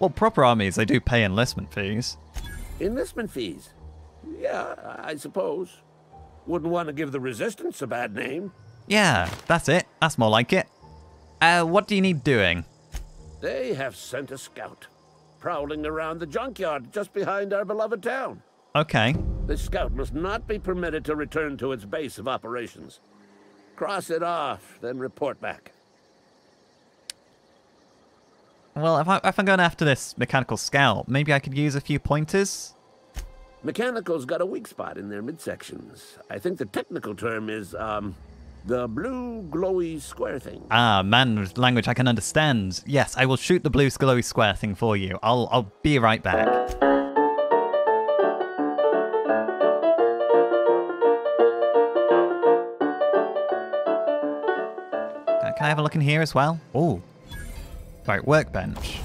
Well, proper armies, they do pay enlistment fees. Enlistment fees? Yeah, I suppose. Wouldn't want to give the resistance a bad name. Yeah, that's it. That's more like it. What do you need doing? They have sent a scout, prowling around the junkyard just behind our beloved town. Okay. The scout must not be permitted to return to its base of operations. Cross it off, then report back. Well, if I'm going after this mechanical scout, maybe I could use a few pointers? Mechanical's got a weak spot in their midsections. I think the technical term is, the blue glowy square thing. Ah, man, language I can understand. Yes, I will shoot the blue glowy square thing for you. I'll be right back. Can I have a look in here as well? Oh. Right, workbench.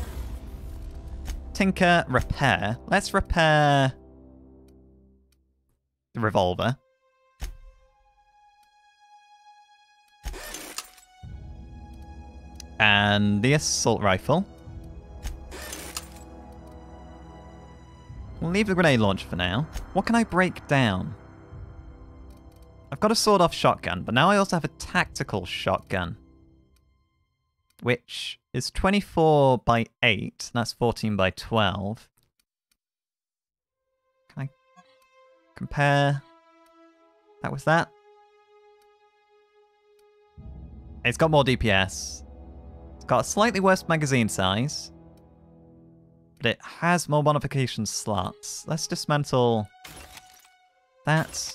Tinker, repair. Let's repair the revolver. And the assault rifle. We'll leave the grenade launcher for now. What can I break down? I've got a sawed-off shotgun, but now I also have a tactical shotgun, which is 24 by 8. That's 14 by 12. Can I compare that with that? It's got more DPS. It's got a slightly worse magazine size, but it has more modification slots. Let's dismantle that.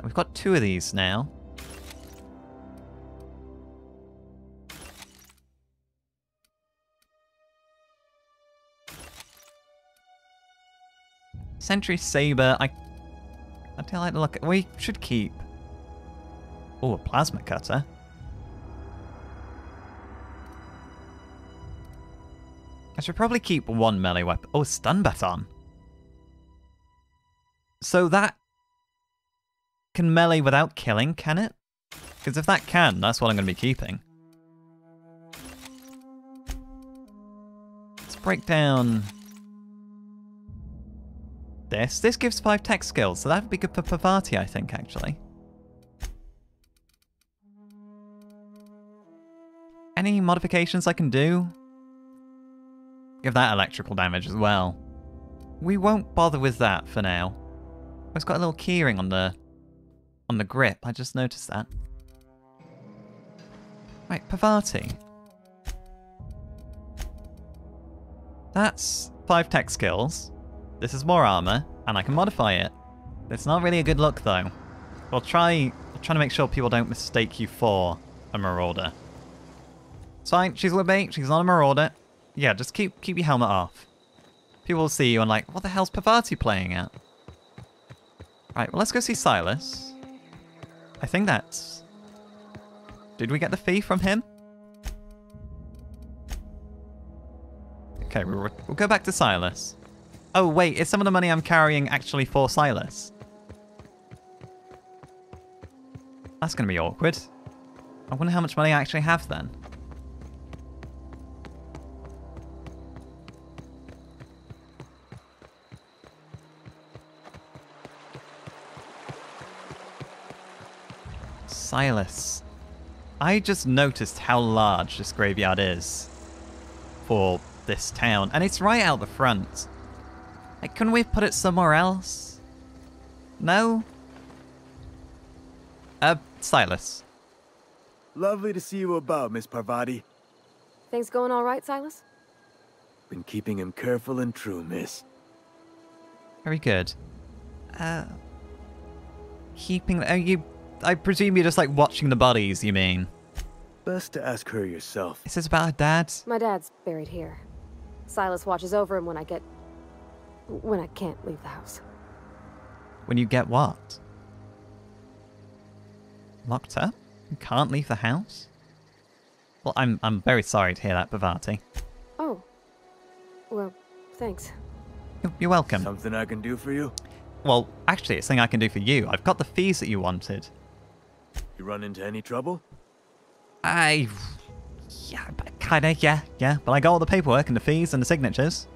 We've got 2 of these now. Sentry Saber, I do like the look. We should keep. Oh, a plasma cutter. I should probably keep 1 melee weapon. Oh, stun baton. So that can melee without killing, can it? Because if that can, that's what I'm going to be keeping. Let's break down this. This gives 5 tech skills, so that would be good for Pavati, I think, actually. Any modifications I can do? Give that electrical damage as well. We won't bother with that for now. It's got a little keyring on the grip. I just noticed that. Right, Pavati. That's 5 tech skills. This is more armor, and I can modify it. It's not really a good look, though. We'll try to make sure people don't mistake you for a marauder. It's fine. She's with me. She's not a marauder. Yeah, just keep your helmet off. People will see you and like, what the hell's Pavati playing at? Right, well, let's go see Silas. I think that's... Did we get the fee from him? Okay, we'll go back to Silas. Oh, wait, is some of the money I'm carrying actually for Silas? That's going to be awkward. I wonder how much money I actually have then. Silas. I just noticed how large this graveyard is for this town, and it's right out the front. Like, couldn't we put it somewhere else? No? Silas. Lovely to see you about, Miss Parvati. Things going all right, Silas? Been keeping him careful and true, miss. Very good. Keeping... I presume you're just, like, watching the bodies, you mean? Best to ask her yourself. Is this about her dad? My dad's buried here. Silas watches over him when I can't leave the house. When you get what? Locked up? You can't leave the house? Well, I'm very sorry to hear that, Bhavati. Oh. Well, thanks. You're welcome. Something I can do for you? Well, actually, it's something I can do for you. I've got the fees that you wanted. You run into any trouble? Yeah, kind Kinda, yeah. But I got all the paperwork and the fees and the signatures.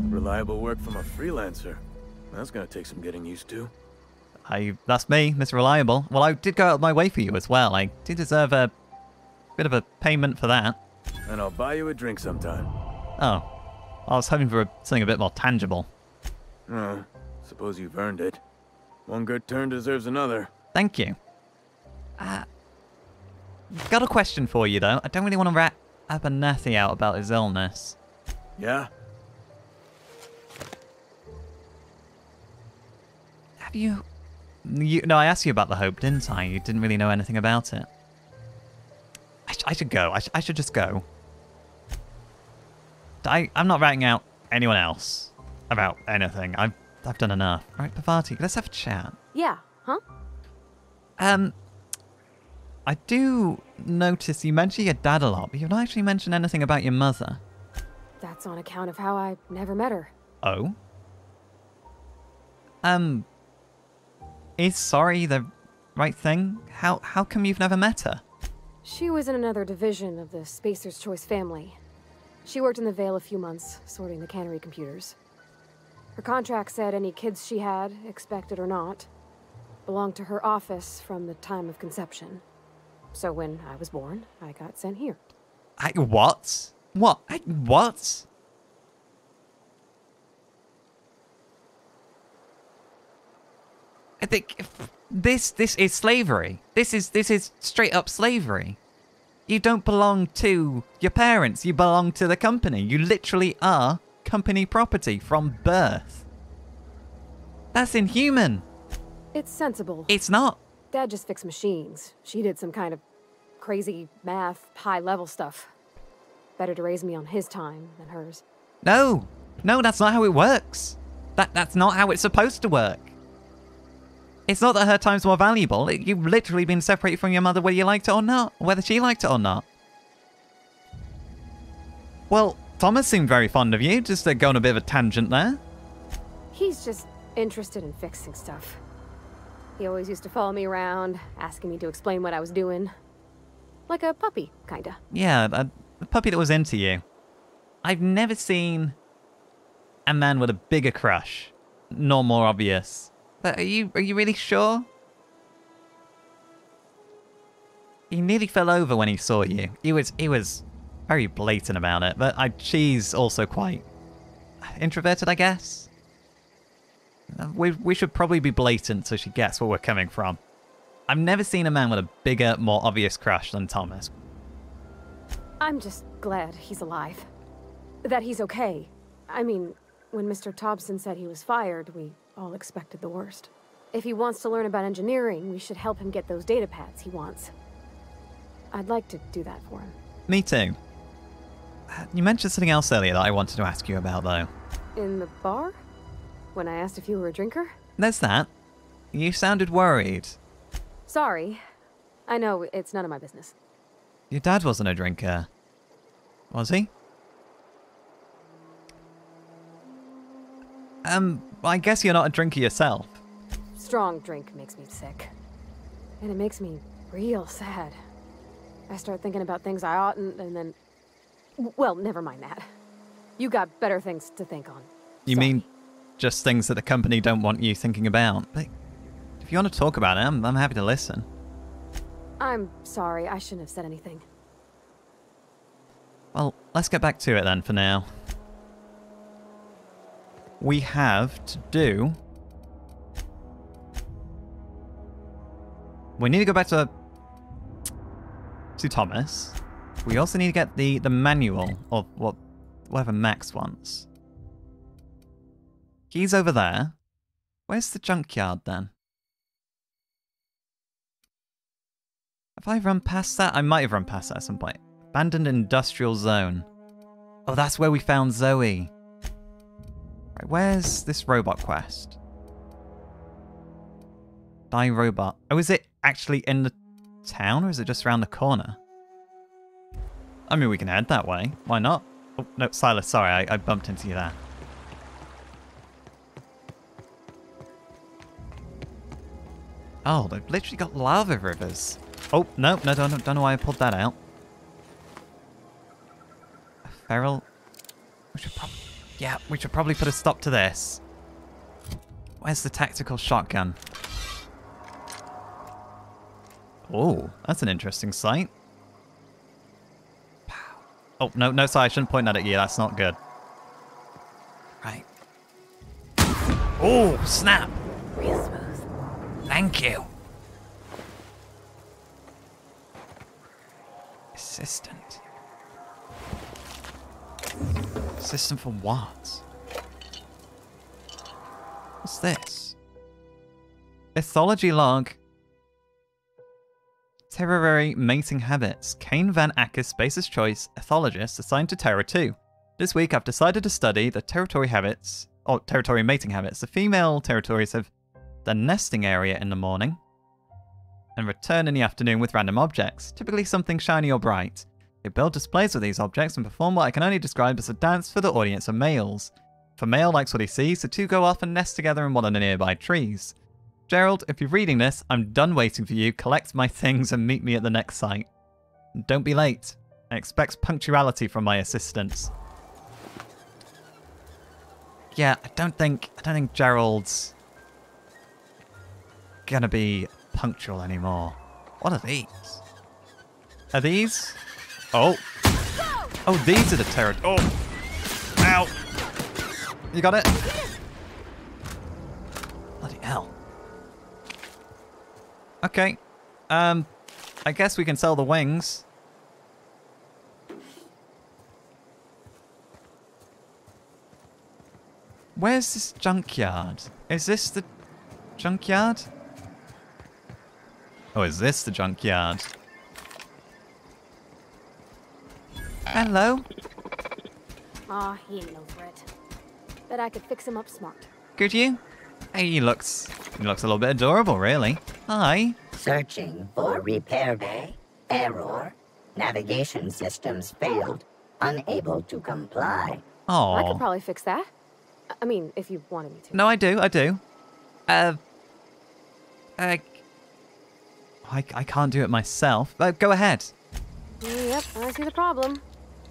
Reliable work from a freelancer. That's gonna take some getting used to. That's me, Mr. Reliable. Well, I did go out of my way for you as well. I do deserve a bit of a payment for that. And I'll buy you a drink sometime. Oh. I was hoping for something a bit more tangible. Oh, suppose you've earned it. One good turn deserves another. Thank you. Got a question for you, though. I don't really want to rat Abernathy out about his illness. Yeah? Have you... No, I asked you about the Hope, didn't I? You didn't really know anything about it. I should go. I should just go. I'm not ratting out anyone else about anything. I've done enough. Right, Parvati, let's have a chat. Yeah, huh? I do notice you mention your dad a lot, but you don't actually mention anything about your mother. That's on account of how I never met her. Oh? Is sorry the right thing? How come you've never met her? She was in another division of the Spacer's Choice family. She worked in the Vale a few months, sorting the cannery computers. Her contract said any kids she had, expected or not, belonged to her office from the time of conception. So when I was born, I got sent here. What? What? What? I think this is slavery. This is straight up slavery. You don't belong to your parents. You belong to the company. You literally are company property from birth. That's inhuman. It's sensible. It's not. Dad just fixed machines. She did some kind of crazy math, high-level stuff. Better to raise me on his time than hers. No, that's not how it works. That's not how it's supposed to work. It's not that her time's more valuable. You've literally been separated from your mother whether you liked it or not, whether she liked it or not. Well, Thomas seemed very fond of you, just to go on a bit of a tangent there. He's just interested in fixing stuff. He always used to follow me around, asking me to explain what I was doing. Like a puppy, kinda. Yeah, a puppy that was into you. I've never seen a man with a bigger crush, nor more obvious. But are you really sure? He nearly fell over when he saw you. He was very blatant about it, but she's also quite introverted, I guess. We should probably be blatant so she gets where we're coming from. I've never seen a man with a bigger, more obvious crush than Thomas. I'm just glad he's alive. That he's okay. I mean, when Mr. Thompson said he was fired, we all expected the worst. If he wants to learn about engineering, we should help him get those data pads he wants. I'd like to do that for him. Me too. You mentioned something else earlier that I wanted to ask you about, though. In the bar? When I asked if you were a drinker? There's that. You sounded worried. Sorry. I know, it's none of my business. Your dad wasn't a drinker. Was he? I guess you're not a drinker yourself. Strong drink makes me sick. And it makes me real sad. I start thinking about things I oughtn't, and then... Well, never mind that. You got better things to think on. You mean just things that the company don't want you thinking about? But if you want to talk about it, I'm happy to listen. I'm sorry, I shouldn't have said anything. Well, let's get back to it then for now. We have to do... We need to go back to Thomas. We also need to get the manual of whatever Max wants. He's over there. Where's the junkyard then? Have I run past that? I might have run past that at some point. Abandoned industrial zone. Oh, that's where we found Zoe. Right, where's this robot quest? Die robot. Oh, is it actually in the town or is it just around the corner? I mean, we can head that way. Why not? Oh, no, Silas, sorry, I bumped into you there. Oh, they've literally got lava rivers. Oh, no, don't know why I pulled that out. Feral. We should probably put a stop to this. Where's the tactical shotgun? Oh, that's an interesting sight. Oh, no, sorry, I shouldn't point that at you. That's not good. Right. Oh, snap! Real smooth. Thank you. Assistant. Assistant for what? What's this? Ethology log. Temporary mating habits. Kane Van Acker, Spacer's Choice, ethologist assigned to Terra 2. This week I've decided to study the territory mating habits. The female territories have the nesting area in the morning and return in the afternoon with random objects, typically something shiny or bright. They build displays of these objects and perform what I can only describe as a dance for the audience of males. If a male likes what he sees, the two go off and nest together in one of the nearby trees. Gerald, if you're reading this, I'm done waiting for you. Collect my things and meet me at the next site. And don't be late. I expect punctuality from my assistants. Yeah, I don't think Gerald's gonna be punctual anymore. What are these? Are these? Oh. Oh, these are the terror. Oh. Ow. You got it? Bloody hell. Okay. I guess we can sell the wings. Where's this junkyard? Is this the junkyard? Oh, is this the junkyard? Hello? Aw, he ain't no threat. Bet I could fix him up smart. Could you? Hey, he looks a little bit adorable, really. Hi. Searching for repair bay. Error. Navigation systems failed. Unable to comply. Oh. I could probably fix that. I mean, if you wanted me to. No, I do. I can't do it myself. Go ahead. Yep, I see the problem.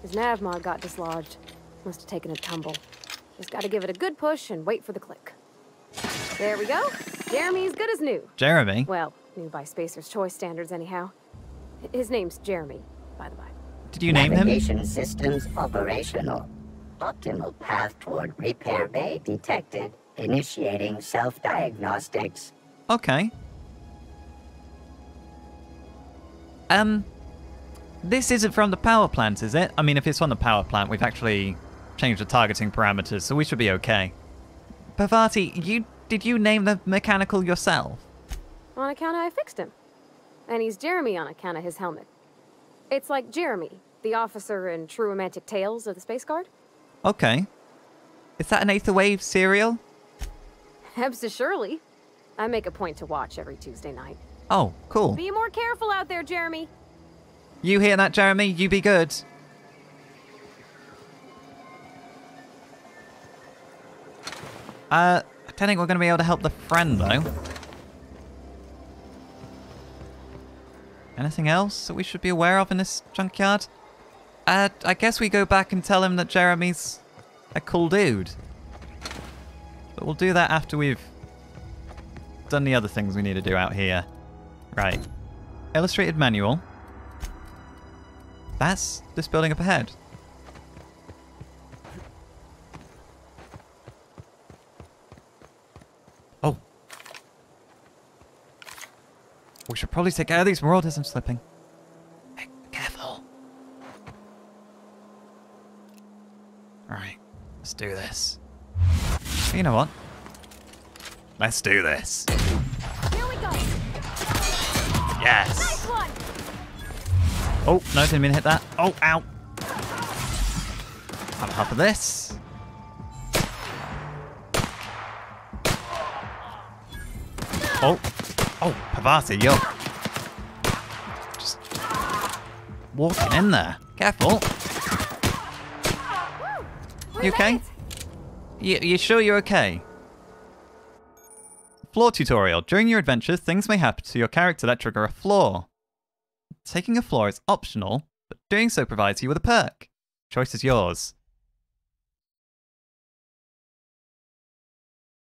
His nav mod got dislodged. Must have taken a tumble. Just gotta give it a good push and wait for the click. There we go. Jeremy's good as new. Jeremy? Well, new by Spacer's Choice standards anyhow. His name's Jeremy, by the by. Did you name him? Navigation systems operational. Optimal path toward repair bay detected. Initiating self-diagnostics. Okay. This isn't from the power plant, is it? I mean, if it's from the power plant, we've actually changed the targeting parameters, so we should be okay. Parvati, did you name the mechanical yourself? On account of I fixed him. And he's Jeremy on account of his helmet. It's like Jeremy, the officer in True Romantic Tales of the Space Guard. Okay. Is that an Aetherwave serial? Surely. I make a point to watch every Tuesday night. Oh, cool. Be more careful out there, Jeremy. You hear that, Jeremy? You be good. I don't think we're going to be able to help the friend, though. Anything else that we should be aware of in this junkyard? I guess we go back and tell him that Jeremy's a cool dude. But we'll do that after we've done the other things we need to do out here. Right. Illustrated manual. That's this building up ahead. Oh. We should probably take care of these marauders. I'm slipping. Hey, careful. Alright. Let's do this. You know what? Let's do this. Here we go. Yes. Nice one. Oh, no, didn't mean to hit that. Oh, ow. Have half of this. Oh. Oh, Parvati, you're just walking in there. Careful. You okay? You sure you're okay? Flaw tutorial. During your adventure, things may happen to your character that trigger a flaw. Taking a flaw is optional, but doing so provides you with a perk. Choice is yours.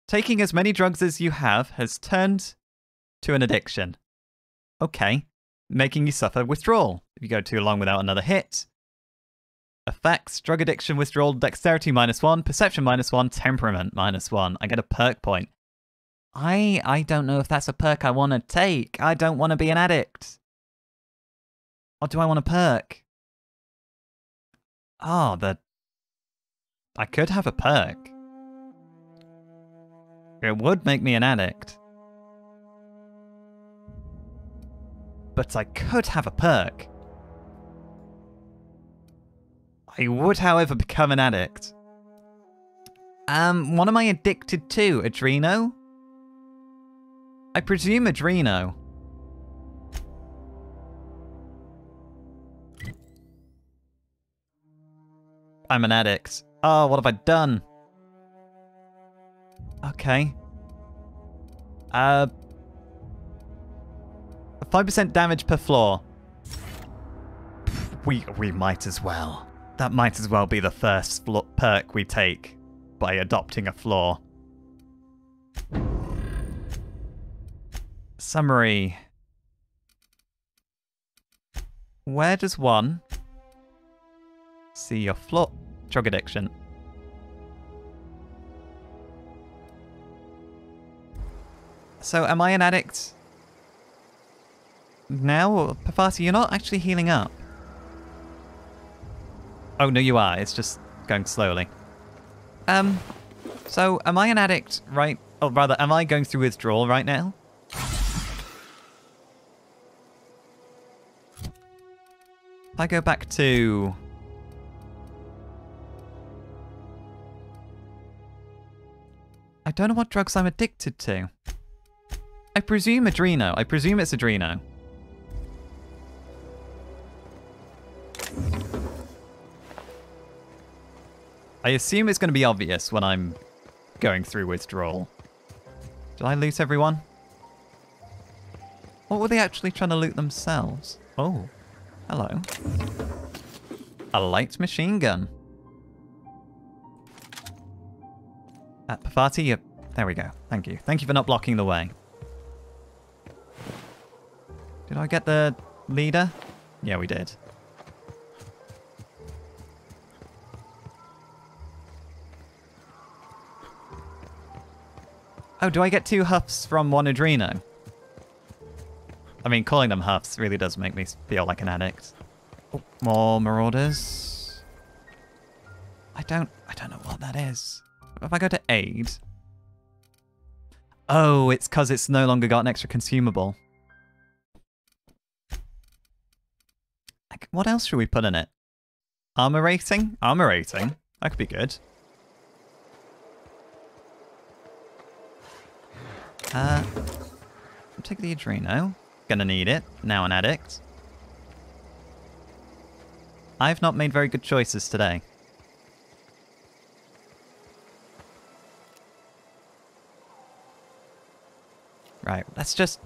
Taking as many drugs as you have has turned to an addiction. Okay. Making you suffer withdrawal if you go too long without another hit. Effects, drug addiction, withdrawal, dexterity -1, perception -1, temperament -1. I get a perk point. I don't know if that's a perk I want to take. I don't want to be an addict. Or do I want a perk? Oh, I could have a perk. It would make me an addict. But I could have a perk. I would, however, become an addict. What am I addicted to? Adreno? I presume Adreno. I'm an addict. Oh, what have I done? Okay. 5% damage per floor. We might as well. That might as well be the first perk we take by adopting a floor. Summary. Where does one see your floor? Drug addiction. So am I an addict now? Pafati, you're not actually healing up. Oh, no, you are. It's just going slowly. So am I an addict right... Or rather, am I going through withdrawal right now? If I go back to... I don't know what drugs I'm addicted to. I presume Adreno. I presume it's Adreno. I assume it's going to be obvious when I'm going through withdrawal. Did I loot everyone? What were they actually trying to loot themselves? Oh, hello. A light machine gun. Pafati, there we go. Thank you. Thank you for not blocking the way. Did I get the leader? Yeah, we did. Oh, do I get 2 huffs from 1 Adreno? I mean, calling them huffs really does make me feel like an addict. Oh, more marauders. I don't know what that is. If I go to aid... Oh, it's because it's no longer got an extra consumable. Like, what else should we put in it? Armor rating? Armor rating? That could be good. I'll take the Adreno. Gonna need it. Now an addict. I've not made very good choices today. Right, let's just...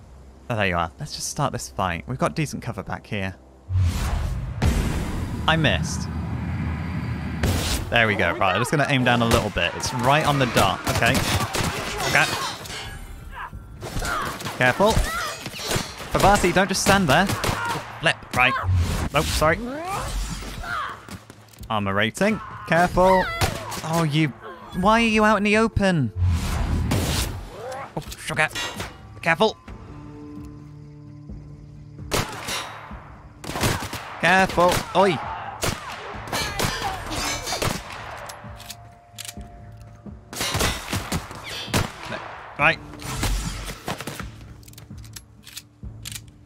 Oh, there you are. Let's just start this fight. We've got decent cover back here. I missed. There we go. Right, I'm just going to aim down a little bit. It's right on the dot. Okay. Okay. Careful. Pavasi, don't just stand there. Flip. Right. Nope, sorry. Armor rating. Careful. Oh, you... Why are you out in the open? Oh, sugar. Careful. Careful. Oi. Right.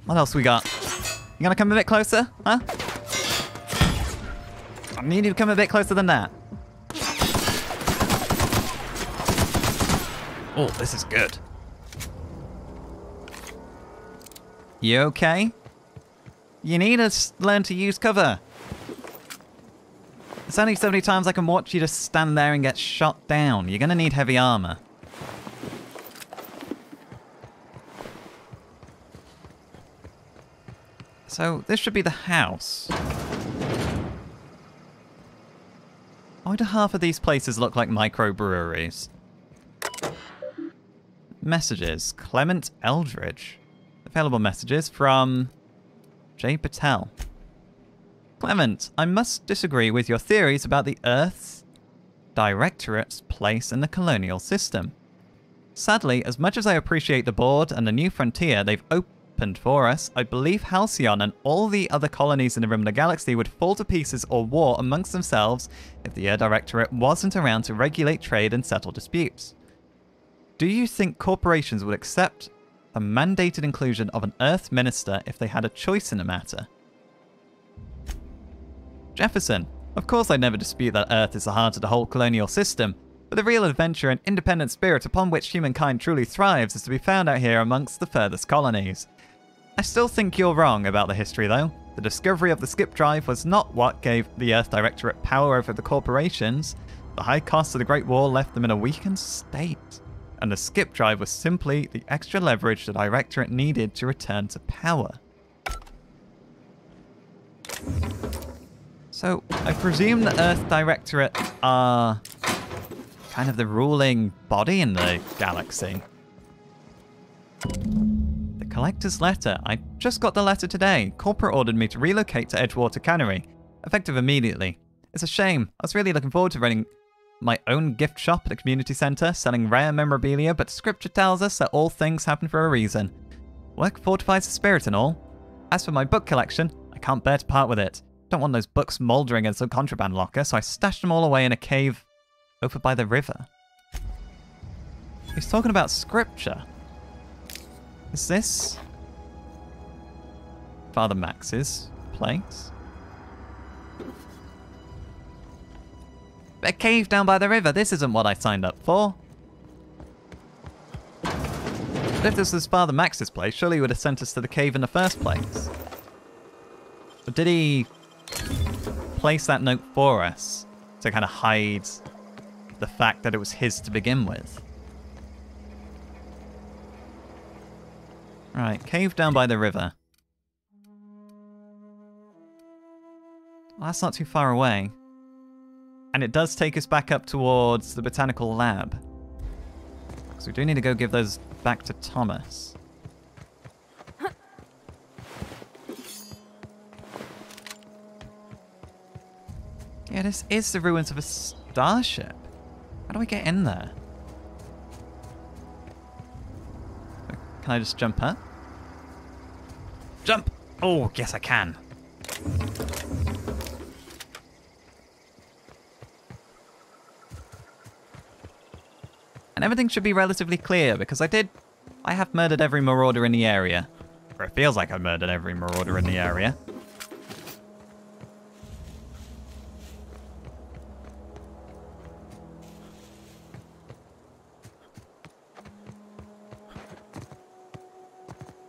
What else we got? You gonna come a bit closer? Huh? I need you to come a bit closer than that. Oh, this is good. You okay? You need to learn to use cover. There's only so many times I can watch you just stand there and get shot down. You're gonna need heavy armor. So, this should be the house. Why do half of these places look like microbreweries? Messages. Clement Eldridge. Available messages from J. Patel. Clement, I must disagree with your theories about the Earth's Directorate's place in the colonial system. Sadly, as much as I appreciate the board and the new frontier they've opened for us, I believe Halcyon and all the other colonies in the rim of the galaxy would fall to pieces or war amongst themselves if the Air Directorate wasn't around to regulate trade and settle disputes. Do you think corporations would accept the mandated inclusion of an Earth minister if they had a choice in the matter? Jefferson, of course I'd never dispute that Earth is the heart of the whole colonial system, but the real adventure and independent spirit upon which humankind truly thrives is to be found out here amongst the furthest colonies. I still think you're wrong about the history though. The discovery of the skip drive was not what gave the Earth Directorate power over the corporations. The high cost of the Great War left them in a weakened state, and the skip drive was simply the extra leverage the Directorate needed to return to power. So, I presume the Earth Directorate are kind of the ruling body in the galaxy. The Collector's Letter. I just got the letter today. Corporate ordered me to relocate to Edgewater Cannery, effective immediately. It's a shame. I was really looking forward to running my own gift shop at a community centre, selling rare memorabilia, but scripture tells us that all things happen for a reason. Work fortifies the spirit and all. As for my book collection, I can't bear to part with it. Don't want those books mouldering in some contraband locker, so I stashed them all away in a cave over by the river. He's talking about scripture. Is this Father Max's place? A cave down by the river. This isn't what I signed up for. But if this was Father Max's place, surely he would have sent us to the cave in the first place. But did he place that note for us to kind of hide the fact that it was his to begin with? Right, cave down by the river. Well, that's not too far away. And it does take us back up towards the botanical lab. So we do need to go give those back to Thomas. Yeah, this is the ruins of a starship. How do we get in there? Can I just jump up? Jump! Oh, yes I can. And everything should be relatively clear, because I have murdered every marauder in the area. Or it feels like I've murdered every marauder in the area.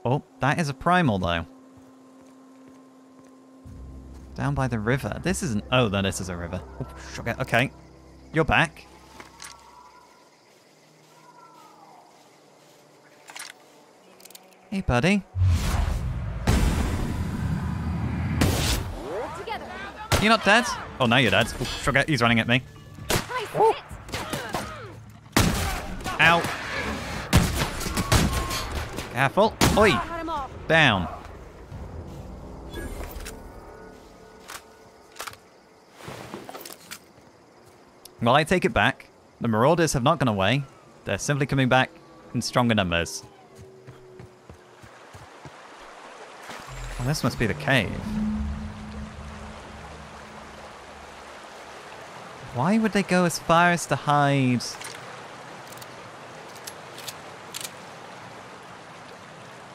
Oh, that is a primal, though. Down by the river. This isn't... Oh, no, this is a river. Oh, sugar. Okay. You're back. Hey, buddy. You're not dead? Oh, now you're dead. Oh, sugar. He's running at me. Oh. Ow. Careful. Oi. Down. Well, I take it back. The marauders have not gone away. They're simply coming back in stronger numbers. Well, this must be the cave. Why would they go as far as to hide...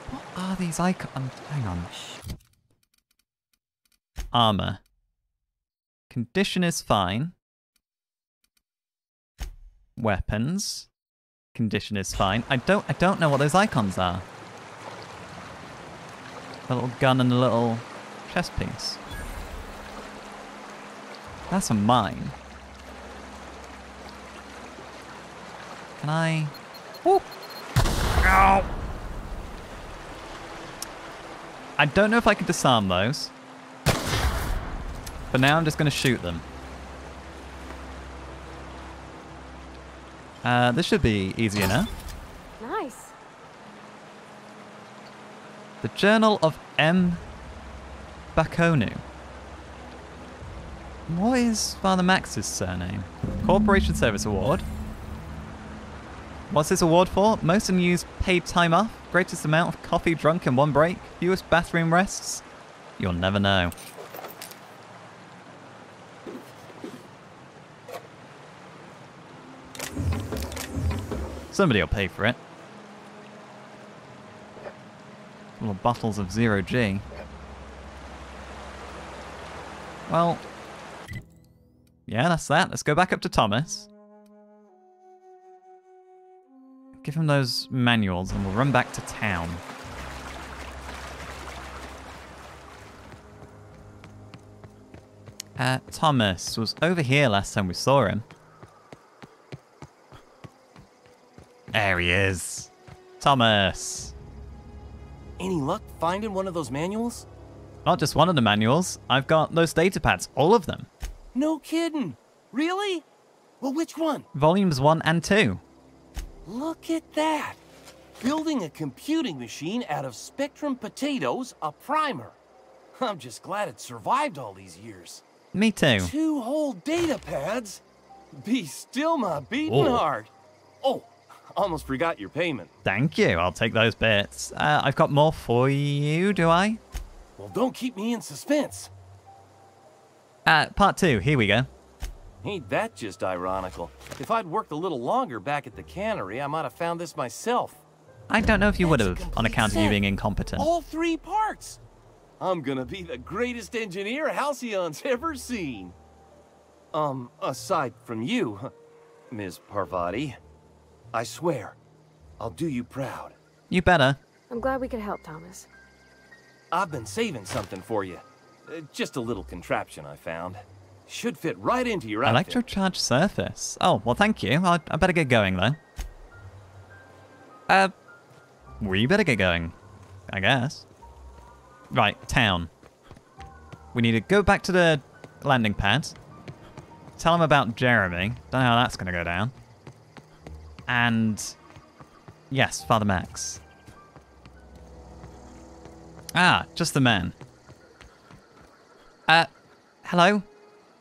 What are these icons? Hang on. Armor. Condition is fine. Weapons. Condition is fine. I don't know what those icons are. A little gun and a little chest piece. That's a mine. Can I... Woo! Ow! I don't know if I can disarm those. But now I'm just going to shoot them. This should be easy enough. Nice. The Journal of M. Bakonu. What is Father Max's surname? Corporation Service Award. What's this award for? Most unused paid time off? Greatest amount of coffee drunk in one break? Fewest bathroom rests? You'll never know. Somebody will pay for it. Little bottles of 0G. Well, yeah, that's that. Let's go back up to Thomas. Give him those manuals and we'll run back to town. Thomas was over here last time we saw him. There he is. Thomas. Any luck finding one of those manuals? Not just one of the manuals. I've got those data pads, all of them. No kidding. Really? Well, which one? Volumes 1 and 2. Look at that. Building a computing machine out of Spectrum potatoes, a primer. I'm just glad it survived all these years. Me too. 2 whole data pads? Be still my beating heart. Oh, almost forgot your payment. Thank you. I'll take those bits. I've got more for you, do I? Well, don't keep me in suspense. Part 2. Here we go. Ain't that just ironical? If I'd worked a little longer back at the cannery, I might have found this myself. I don't know if you would That's a have, on complete account of you set. being incompetent. All 3 parts. I'm gonna be the greatest engineer Halcyon's ever seen. Aside from you, Ms. Parvati. I swear, I'll do you proud. You better. I'm glad we could help, Thomas. I've been saving something for you. Just a little contraption I found. Should fit right into your outfit. Electrocharged surface. Oh, well, thank you. I better get going, though. We better get going, I guess. Right, town. We need to go back to the landing pad. Tell him about Jeremy. Don't know how that's going to go down. And... yes, Father Max. Ah, just the man. Hello?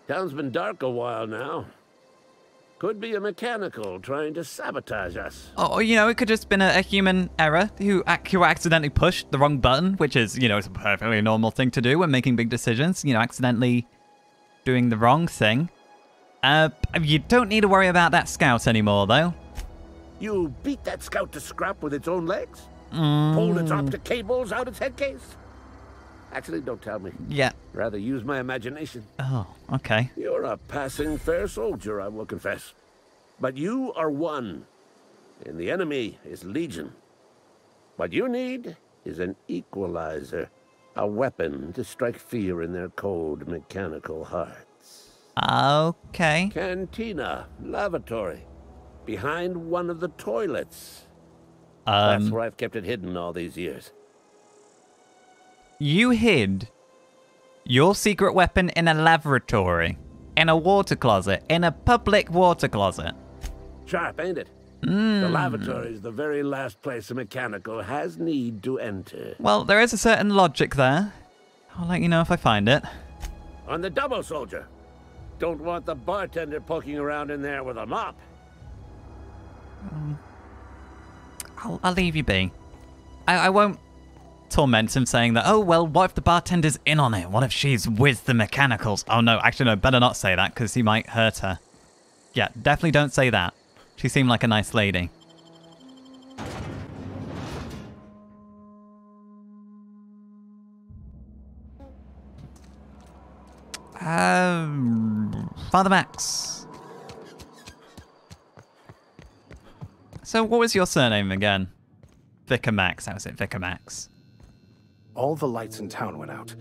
Town's been dark a while now. Could be a mechanical trying to sabotage us. Oh, you know, it could just been a human error who accidentally pushed the wrong button, which is, you know, it's a perfectly normal thing to do when making big decisions. You know, accidentally doing the wrong thing. You don't need to worry about that scout anymore, though. You beat that scout to scrap with its own legs? Pulled its optic cables out its head case? Actually, don't tell me. Yeah. Rather use my imagination. Oh, okay. You're a passing fair soldier, I will confess. But you are one, and the enemy is legion. What you need is an equalizer, a weapon to strike fear in their cold mechanical hearts. Okay. Cantina, lavatory, behind one of the toilets. That's where I've kept it hidden all these years. You hid your secret weapon in a lavatory, in a water closet, in a public water closet. Sharp, ain't it? The lavatory is the very last place a mechanical has need to enter. Well, there is a certain logic there. I'll let you know if I find it. On the double, soldier. Don't want the bartender poking around in there with a mop. I'll leave you be. I won't torment him saying that, oh, well, what if the bartender's in on it? What if she's with the mechanicals? Oh, no, actually, no, better not say that, because he might hurt her. Yeah, definitely don't say that. She seemed like a nice lady. Father Max. So what was your surname again? Vicar Max, that was it, Vicar Max. All the lights in town went out.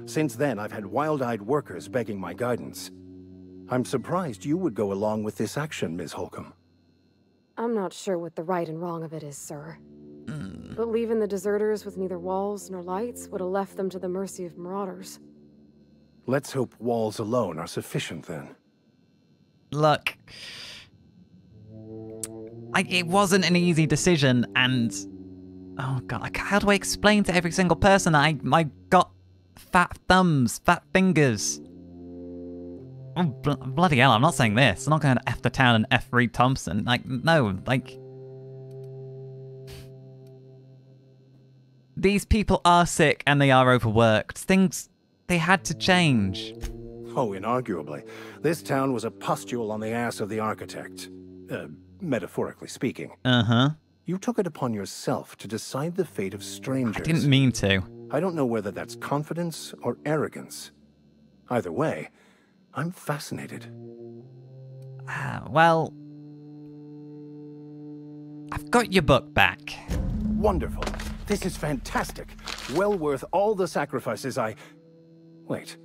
Since then, I've had wild-eyed workers begging my guidance. I'm surprised you would go along with this action, Ms. Holcomb. I'm not sure what the right and wrong of it is, sir. But leaving the deserters with neither walls nor lights would have left them to the mercy of marauders. Let's hope walls alone are sufficient, then. Look, it wasn't an easy decision, and oh god, like, how do I explain to every single person that I got fat thumbs, fat fingers? Oh, bloody hell, I'm not saying this. I'm not going to F the town and F Reed Thompson. Like, no, like... These people are sick and they are overworked. Things, they had to change. Oh, inarguably. This town was a pustule on the ass of the architect. Metaphorically speaking. Uh-huh. You took it upon yourself to decide the fate of strangers. I didn't mean to. I don't know whether that's confidence or arrogance. Either way, I'm fascinated. Well... I've got your book back. Wonderful. This is fantastic. Well worth all the sacrifices I... Wait.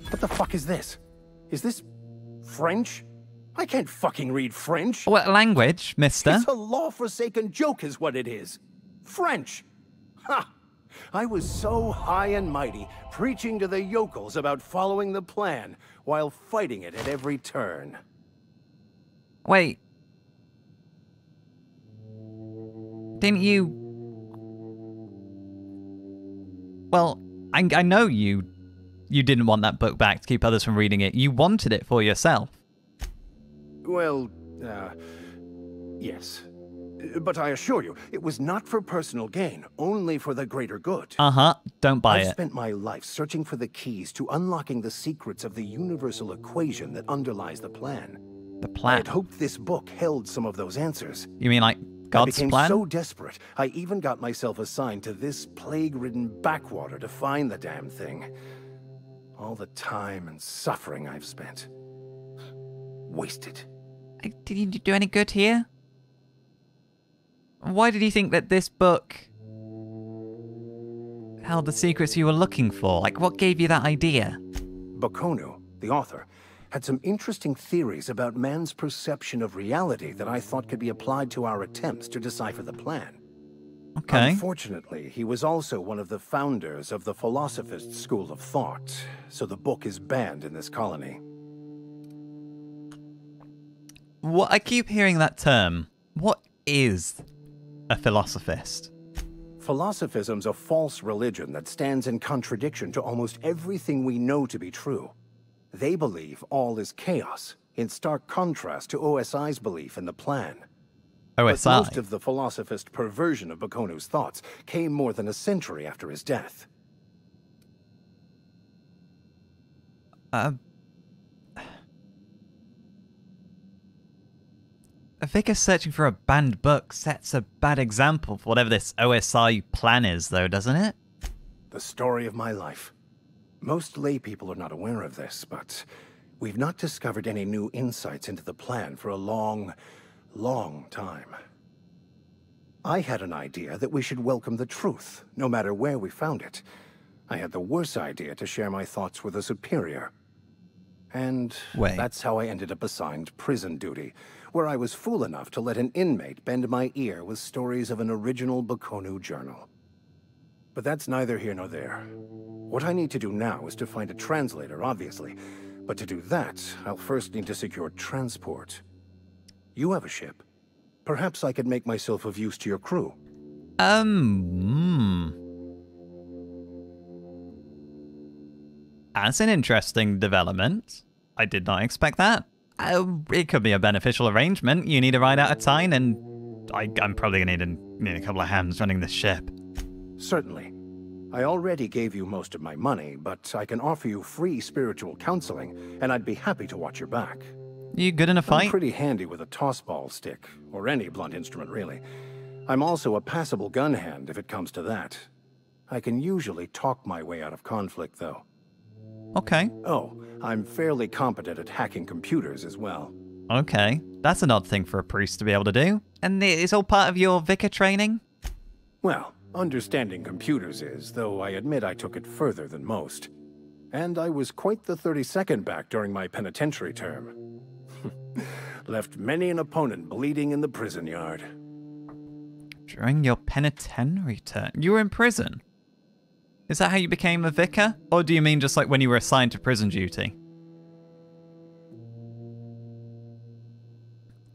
What the fuck is this? Is this French? I can't fucking read French. What language, mister? It's a law-forsaken joke is what it is. French. Ha! I was so high and mighty, preaching to the yokels about following the plan, while fighting it at every turn. Wait. Didn't you... Well, I know you didn't want that book back to keep others from reading it. You wanted it for yourself. Well, yes. But I assure you, it was not for personal gain, only for the greater good. Uh-huh. Don't buy I've it. spent my life searching for the keys to unlocking the secrets of the universal equation that underlies the plan. The I plan? had hoped this book held some of those answers. You mean like God's I became plan? so desperate, I even got myself assigned to this plague-ridden backwater to find the damn thing. All the time and suffering I've spent. Wasted. Did you do any good here? Why did you think that this book held the secrets you were looking for? Like, what gave you that idea? Bakonu, the author, had some interesting theories about man's perception of reality that I thought could be applied to our attempts to decipher the plan. Okay. Unfortunately, he was also one of the founders of the Philosophist school of thought, so the book is banned in this colony. What, I keep hearing that term. What is a philosophist? Philosophism's a false religion that stands in contradiction to almost everything we know to be true. They believe all is chaos, in stark contrast to OSI's belief in the plan. But OSI? most of the philosophist perversion of Bakonu's thoughts came more than a century after his death. A vicar searching for a banned book sets a bad example for whatever this OSI plan is, though, doesn't it? The story of my life. Most lay people are not aware of this, but we've not discovered any new insights into the plan for a long time. I had an idea that we should welcome the truth, no matter where we found it. I had the worse idea to share my thoughts with a superior. And Wait. that's how I ended up assigned prison duty, where I was fool enough to let an inmate bend my ear with stories of an original Bakonu journal. But that's neither here nor there. What I need to do now is to find a translator, obviously. But to do that, I'll first need to secure transport. You have a ship. Perhaps I could make myself of use to your crew. That's an interesting development. I did not expect that. It could be a beneficial arrangement. You need a ride out of town, and I'm probably going to need a couple of hands running this ship. Certainly. I already gave you most of my money, but I can offer you free spiritual counseling, and I'd be happy to watch your back. You good in a I'm fight? pretty handy with a tossball stick, or any blunt instrument, really. I'm also a passable gun hand, if it comes to that. I can usually talk my way out of conflict, though. Okay. Oh, I'm fairly competent at hacking computers as well. Okay. That's an odd thing for a priest to be able to do. And it's all part of your vicar training? Well, understanding computers is, though I admit I took it further than most. And I was quite the 32nd back during my penitentiary term. Left many an opponent bleeding in the prison yard. During your penitentiary term? You were in prison? Is that how you became a vicar? Or do you mean just like when you were assigned to prison duty?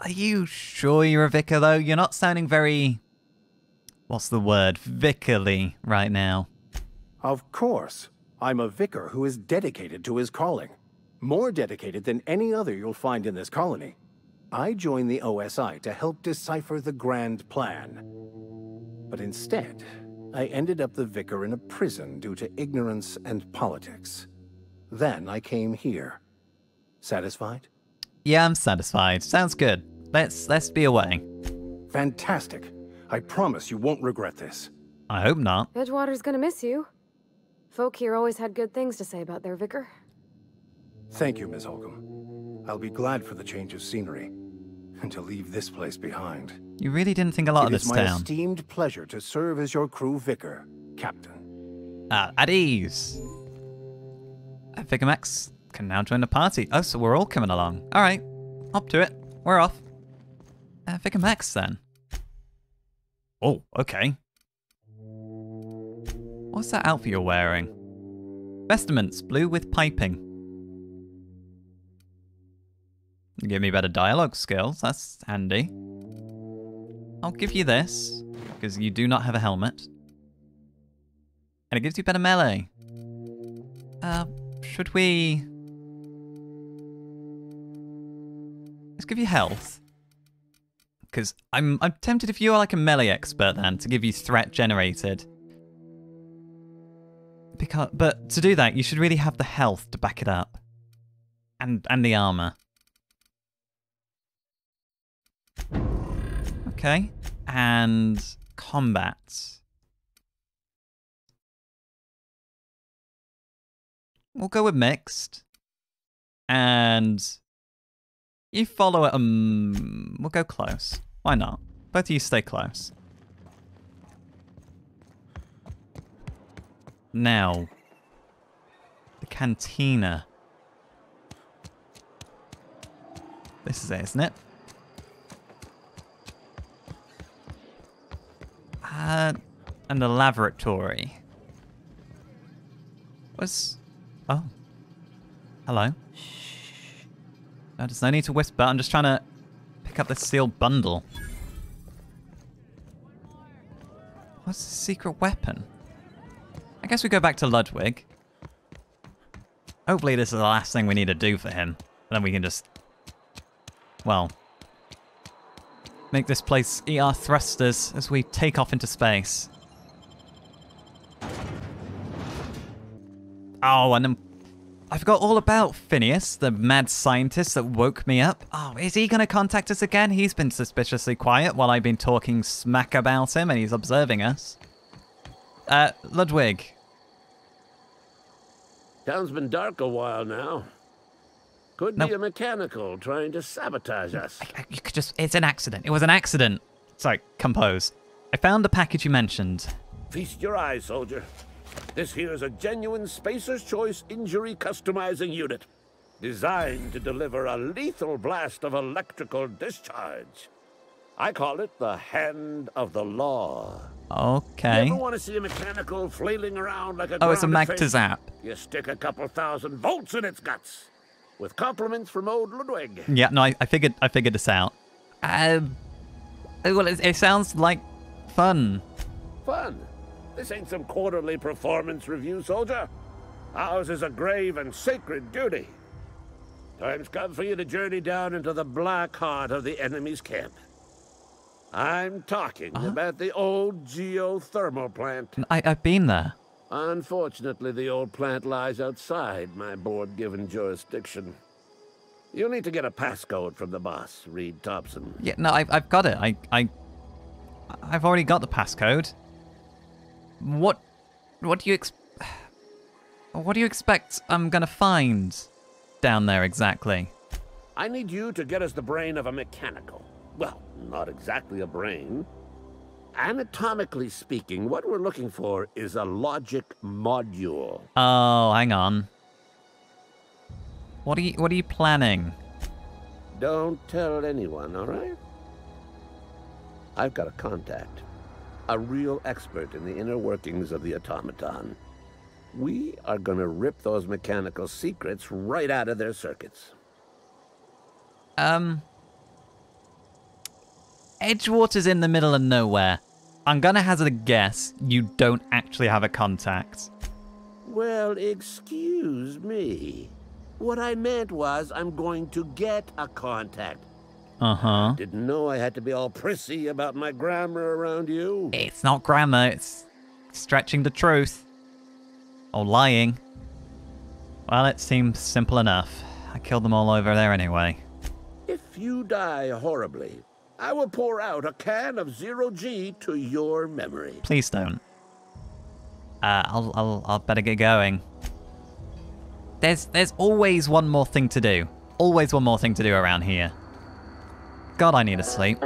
Are you sure you're a vicar, though? You're not sounding very... What's the word? Vicarly right now. Of course. I'm a vicar who is dedicated to his calling. More dedicated than any other you'll find in this colony. I joined the OSI to help decipher the grand plan. But instead, I ended up the vicar in a prison due to ignorance and politics. Then I came here. Satisfied? Yeah, I'm satisfied. Sounds good. Let's be away. Fantastic. I promise you won't regret this. I hope not. Edgewater's gonna miss you. Folk here always had good things to say about their vicar. Thank you, Miss Holcomb. I'll be glad for the change of scenery, and to leave this place behind. You really didn't think a lot of this It is my town. esteemed pleasure to serve as your crew vicar, Captain. At ease. Vicar Max can now join the party. Oh, so we're all coming along. All right, up to it. We're off. Vicar Max, then. Oh, okay. What's that outfit you're wearing? Vestments, blue with piping. You give me better dialogue skills, that's handy. I'll give you this, because you do not have a helmet. And it gives you better melee. Should we... Let's give you health. Because I'm tempted, if you are like a melee expert then, to give you threat generated. But to do that, you should really have the health to back it up. And the armor. Okay. And combat. We'll go with mixed. And you follow it. We'll go close. Why not? Both of you stay close. Now, the cantina. This is it, isn't it? And the laboratory. Oh. Hello. No, there's no need to whisper. I'm just trying to pick up this sealed bundle. What's the secret weapon? I guess we go back to Ludwig. Hopefully this is the last thing we need to do for him. And then we can just... well... make this place eat our thrusters as we take off into space. Oh, and then... I forgot all about Phineas, the mad scientist that woke me up. Oh, is he going to contact us again? He's been suspiciously quiet while I've been talking smack about him and he's observing us. Ludwig. Town's been dark a while now. Could be a mechanical trying to sabotage us. You could just... it's an accident. It was an accident. Sorry, compose. I found the package you mentioned. Feast your eyes, soldier. This here is a genuine Spacer's Choice injury customizing unit, designed to deliver a lethal blast of electrical discharge. I call it the Hand of the Law. Okay. You ever want to see a mechanical flailing around like a Oh, it's a grounded mag to fish? zap. You stick a couple thousand volts in its guts. With compliments from old Ludwig. Yeah, no, I figured this out. Well, it sounds like fun. Fun? This ain't some quarterly performance review, soldier. Ours is a grave and sacred duty. Time's come for you to journey down into the black heart of the enemy's camp. I'm talking about the old geothermal plant. I've been there. Unfortunately, the old plant lies outside my board-given jurisdiction. You'll need to get a passcode from the boss, Reed Thompson. Yeah, no, I've got it. I've already got the passcode. What do you expect I'm gonna find down there exactly? I need you to get us the brain of a mechanical. Well, not exactly a brain. Anatomically speaking, what we're looking for is a logic module. Oh, hang on. What are you planning? Don't tell anyone, all right? I've got a contact. A real expert in the inner workings of the automaton. We are gonna rip those mechanical secrets right out of their circuits. Edgewater's in the middle of nowhere. I'm gonna hazard a guess you don't actually have a contact. Well, excuse me. What I meant was I'm going to get a contact. Uh-huh. Didn't know I had to be all prissy about my grammar around you. It's not grammar, it's stretching the truth. Or lying. Well, it seems simple enough. I killed them all over there anyway. If you die horribly, I will pour out a can of 0G to your memory. Please don't. I'll better get going. There's always one more thing to do. Always one more thing to do around here. God, I need to sleep.